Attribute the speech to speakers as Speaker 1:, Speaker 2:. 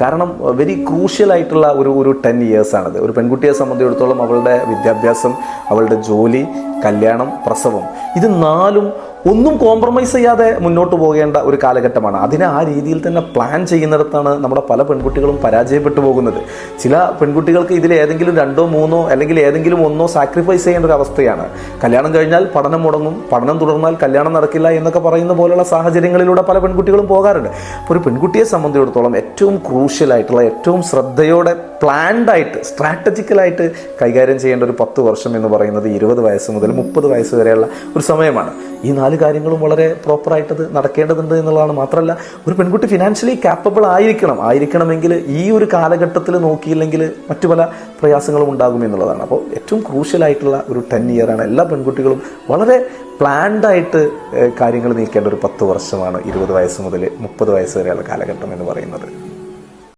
Speaker 1: കാരണം very crucial ആയിട്ടുള്ള ഒരു 10 ഇയേഴ്സാണിത്. ഒരു പെൺകുട്ടിയെ സംബന്ധിച്ചിടത്തോളം അവളുടെ വിദ്യാഭ്യാസം, അവളുടെ ജോലി, കല്യാണം, പ്രസവം, ഇത് 4 ഒന്നും കോംപ്രമൈസ് ചെയ്യാതെ മുന്നോട്ട് പോകേണ്ട ഒരു കാലഘട്ടമാണ്. അതിനെ ആ രീതിയിൽ തന്നെ പ്ലാൻ ചെയ്യുന്നിടത്താണ് നമ്മുടെ പല പെൺകുട്ടികളും പരാജയപ്പെട്ടു പോകുന്നത്. ചില പെൺകുട്ടികൾക്ക് ഇതിൽ ഏതെങ്കിലും 2 3 അല്ലെങ്കിൽ ഏതെങ്കിലും 1 സാക്രിഫൈസ് ചെയ്യേണ്ട ഒരു അവസ്ഥയാണ്. കല്യാണം കഴിഞ്ഞാൽ പഠനം മുടങ്ങും, പഠനം തുടർന്നാൽ കല്യാണം നടക്കില്ല എന്നൊക്കെ പറയുന്ന പോലുള്ള സാഹചര്യങ്ങളിലൂടെ പല പെൺകുട്ടികളും പോകാറുണ്ട്. അപ്പോൾ ഒരു പെൺകുട്ടിയെ സംബന്ധിച്ചിടത്തോളം ഏറ്റവും ക്രൂഷ്യലായിട്ടുള്ള, ഏറ്റവും ശ്രദ്ധയോടെ പ്ലാൻഡായിട്ട്, സ്ട്രാറ്റജിക്കലായിട്ട് കൈകാര്യം ചെയ്യേണ്ട ഒരു 10 വർഷം എന്ന് പറയുന്നത് 20 വയസ്സ് മുതൽ 30 വയസ്സ് വരെയുള്ള ഒരു സമയമാണ്. ഈ 4 കാര്യങ്ങളും വളരെ പ്രോപ്പറായിട്ടത് നടക്കേണ്ടതുണ്ട് എന്നുള്ളതാണ്. മാത്രമല്ല, ഒരു പെൺകുട്ടി ഫിനാൻഷ്യലി കാപ്പബിൾ ആയിരിക്കണമെങ്കിൽ ഈ ഒരു കാലഘട്ടത്തിൽ നോക്കിയില്ലെങ്കിൽ മറ്റു പല പ്രയാസങ്ങളും ഉണ്ടാകും എന്നുള്ളതാണ്. അപ്പോൾ ഏറ്റവും ക്രൂഷ്യലായിട്ടുള്ള ഒരു 10 ഇയറാണ്. എല്ലാ പെൺകുട്ടികളും വളരെ പ്ലാൻഡായിട്ട് കാര്യങ്ങൾ നീക്കേണ്ട ഒരു 10 വർഷമാണ് 20 വയസ്സ് മുതൽ 30 വയസ്സ് വരെയുള്ള കാലഘട്ടം എന്ന് പറയുന്നത്.